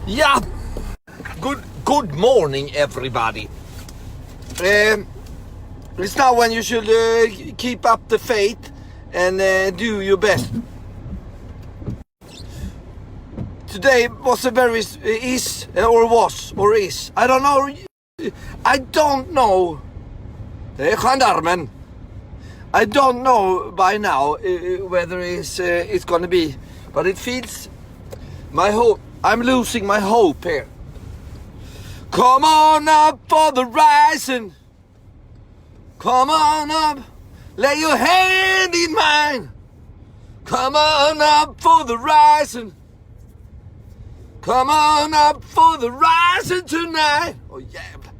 Yeah. Good morning, everybody. It's now when you should keep up the faith and do your best. Today was a very is. I don't know. Det är gendarmen. I don't know by now whether it's gonna be, but it feels my hope. I'm losing my hope here. Come on up for the rising. Come on up, lay your hand in mine. Come on up for the rising. Come on up for the rising tonight. Oh jävlar.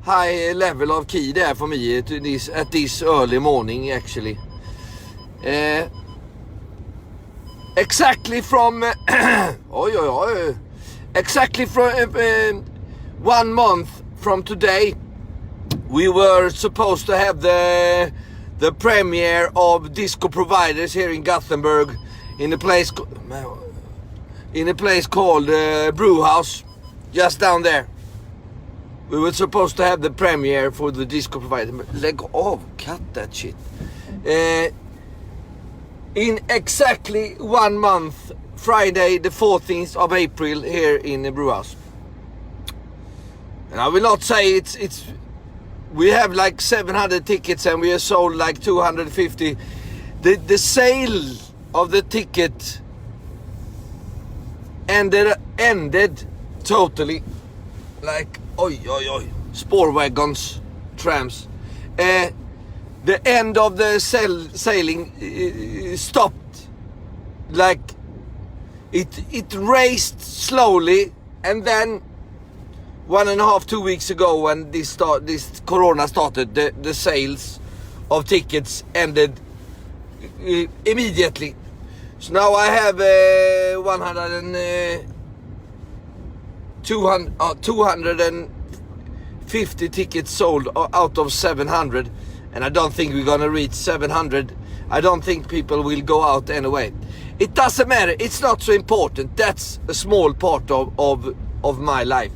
High level of key there for me at this early morning actually. Exactly from exactly from 1 month from today, we were supposed to have the premiere of DISCOPROVIDERS here in Gothenburg in a place called Brewhouse, just down there. We were supposed to have the premiere for the DISCOPROVIDERS. Leg off, cut that shit. In exactly 1 month, Friday the 14th of April here in the Brewhouse. And I will not say it's we have like 700 tickets and we have sold like 250. The sale of the ticket ended totally, like spår wagons, trams. The end of the sailing stopped, like it raced slowly, and then 1.5-2 weeks ago when this Corona started, the sales of tickets ended immediately. So now I have 250 tickets sold out of 700, and I don't think we're gonna reach 700. I don't think people will go out anyway. It doesn't matter, it's not so important. That's a small part of my life.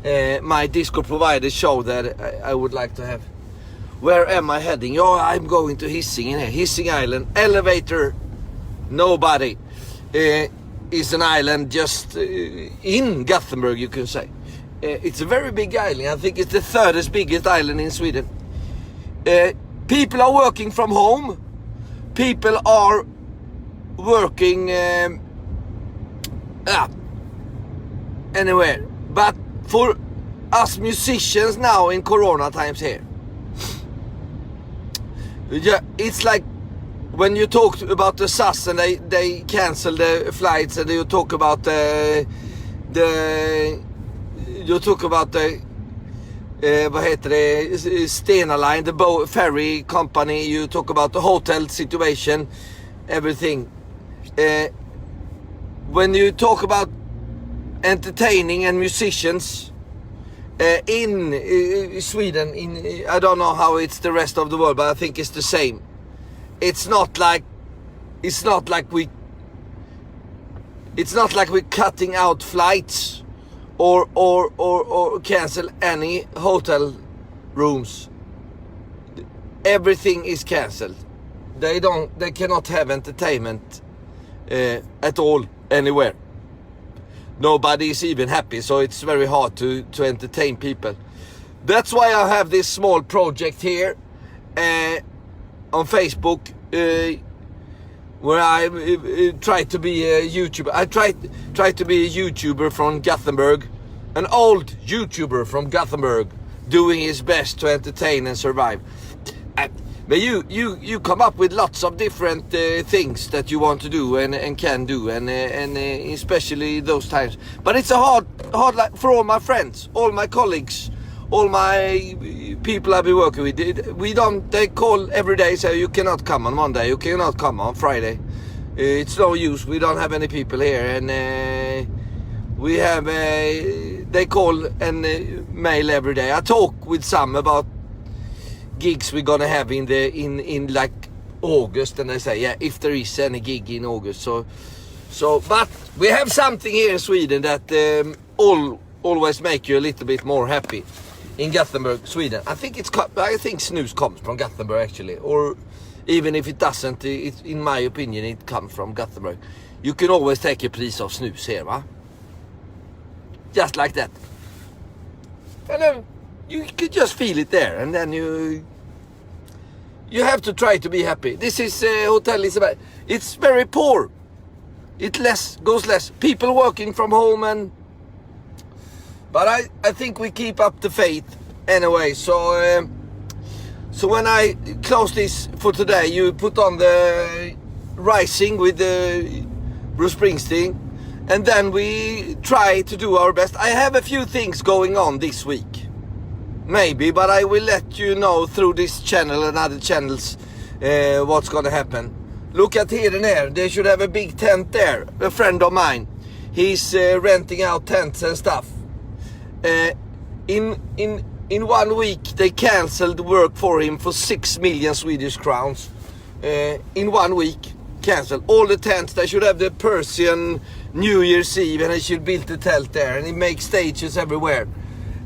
My DISCOPROVIDERS show that I would like to have. Where am I heading? I'm going to Hisingen here. Hisingen Island. Elevator. Nobody. Is an island just in Gothenburg, you can say. It's a very big island. I think it's the third biggest island in Sweden. People are working from home. People are working anywhere. But for us musicians now in Corona times here, it's like when you talk about the SAS and they cancel the flights, and you talk about the vad heter det, Stena Line, the ferry company, you talk about the hotel situation, everything. When you talk about entertaining and musicians in Sweden, I don't know how it's the rest of the world, but I think it's the same. It's not like we're cutting out flights or cancel any hotel rooms. Everything is cancelled. They cannot have entertainment at all anywhere. Nobody is even happy, so it's very hard to entertain people. That's why I have this small project here on Facebook, where I try to be a YouTuber. I try to be a YouTuber from Gothenburg, an old YouTuber from Gothenburg, doing his best to entertain and survive. But you come up with lots of different things that you want to do and can do, and especially those times. But it's a hard life for all my friends, all my colleagues, all my people I've been working with. They call every day, say you cannot come on Monday, you cannot come on Friday. It's no use. We don't have any people here, and we have they call and mail every day. I talk with some about gigs we're gonna have in like August, and they say if there is any gig in August. So but we have something here in Sweden that always make you a little bit more happy. In Gothenburg, Sweden, I think snus comes from Gothenburg actually, or even if it doesn't, in my opinion, it comes from Gothenburg. You can always take a piece of snus here, va? Just like that. And then you could just feel it there, and then you have to try to be happy. This is Hotel Isabel. It's very poor. It goes less. People working from home, but I think we keep up the faith anyway. So when I close this for today, you put on the Rising with Bruce Springsteen, and then we try to do our best. I have a few things going on this week, maybe, but I will let you know through this channel and other channels what's gonna happen. Look at here and there. They should have a big tent there. A friend of mine, he's renting out tents and stuff. In 1 week they cancelled work for him for 6 million Swedish crowns. In 1 week, cancelled all the tents. They should have the Persian New Year's Eve, and they should build the tent there, and he makes stages everywhere.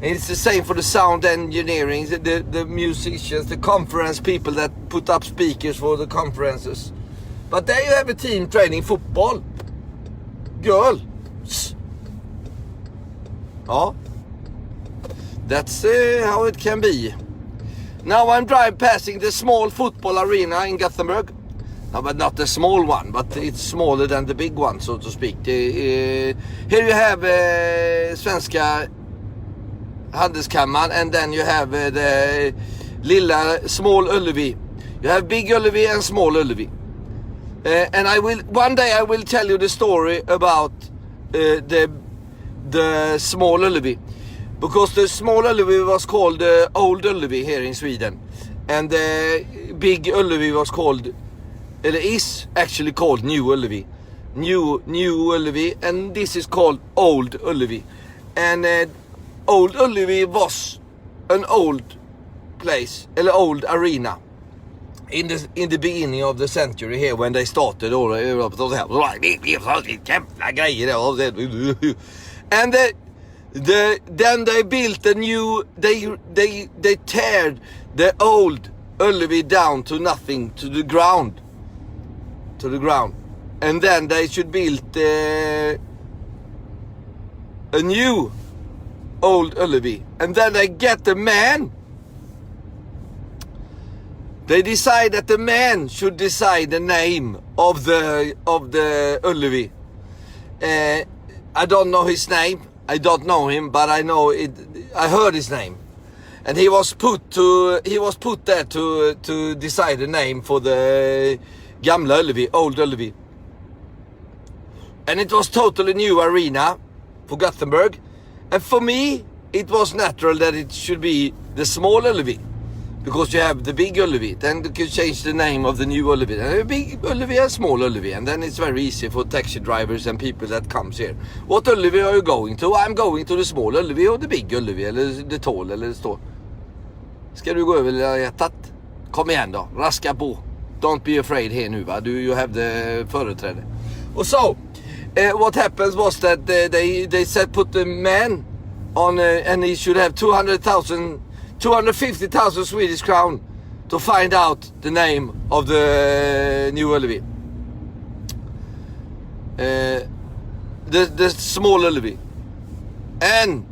And it's the same for the sound engineering, the musicians, the conference people that put up speakers for the conferences. But there you have a team training football. Girls. Ja. That's how it can be. Now I'm passing the small football arena in Gothenburg. No, but not the small one, but it's smaller than the big one, so to speak. Here you have Svenska Handelskammaren, and then you have the Small Ullevi. You have Big Ullevi and Small Ullevi. And one day I will tell you the story about the Small Ullevi. Because the Small Ullevi was called Old Ullevi here in Sweden. And the Big Ullevi was called, is actually called New Ullevi. New Ullevi, and this is called Old Ullevi. And Old Ullevi was an old place, an old arena. In the beginning of the century here, when they started all Europe, and then they built a new. They teared the old Ullevi down to nothing, to the ground, and then they should build a new Old Ullevi, and then they get the man. They decide that the man should decide the name of the Ullevi. I don't know his name. I don't know him, but I know it. I heard his name, and he was put there to decide the name for the Gamla Ullevi, Old Ullevi. And it was totally new arena for Gothenburg, and for me it was natural that it should be the Small Ullevi. Because you have the Big Ullevi, then you can change the name of the New Ullevi. And Big Ullevi and Small Ullevi, and then it's very easy for taxi drivers and people that comes here. What Ullevi are you going to? I'm going to the Small Ullevi or the Big Ullevi, eller the Tall, eller det står. Ska du gå över hjärtat? Kom igen då, raska på. Don't be afraid here nu, va? You have the företräde. Och so, what happens was that they said put the man on, and he should have 250,000 Swedish crown to find out the name of the New Ullevi. The Small Ullevi. And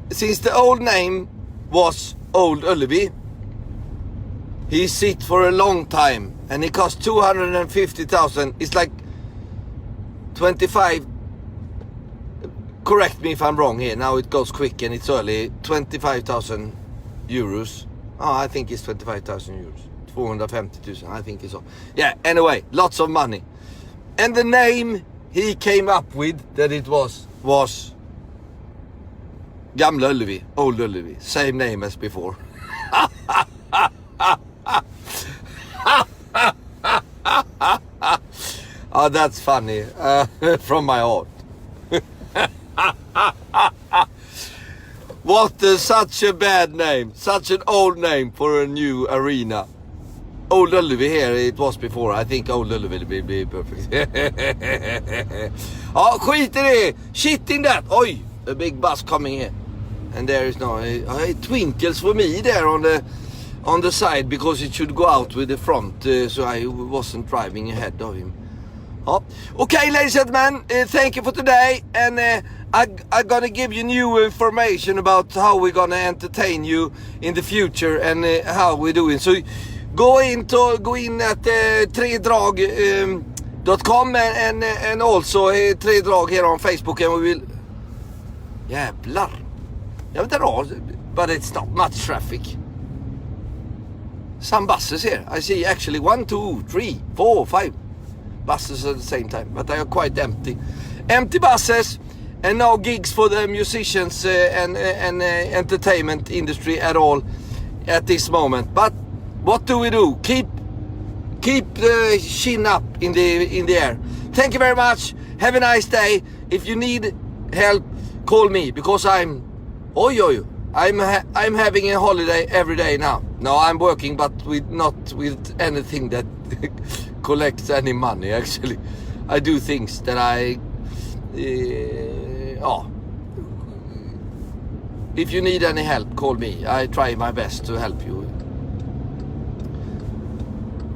since the old name was Old Ullevi, he sit for a long time, and it cost 250,000. It's like 25. Correct me if I'm wrong here. Now it goes quick and it's early. 25,000 euros. Oh, I think it's 25,000 euros. 250,000, I think it's so. Yeah, anyway, lots of money. And the name he came up with, that it was Gamla Ullevi, Old Ullevi. Same name as before. Oh, that's funny. From my heart. What such a bad name, such an old name for a new arena. Old Ullevi here, it was before. I think Old Ullevi will be perfect. Ja, skit i det. Shit in that. Oj, a big bus coming here, and there is no. It twinkles for me there on the side because it should go out with the front, so I wasn't driving ahead of him. Oh. Okay, ladies and gentlemen, thank you for today, and I'm gonna give you new information about how we're gonna entertain you in the future and how we're doing. So go in at tredrag.com and also Tredrag here on Facebook, and we will. Jävlar. Jag vet inte, but it's not much traffic. Some buses here. I see actually 1, 2, 3, 4, 5 buses at the same time, but they are quite empty. Empty buses, and no gigs for the musicians and entertainment industry at all at this moment. But what do we do? Keep the chin up in the air. Thank you very much. Have a nice day. If you need help, call me, because I'm having a holiday every day now. No, I'm working, but not with anything that collects any money. Actually, I do things that if you need any help, call me. I try my best to help you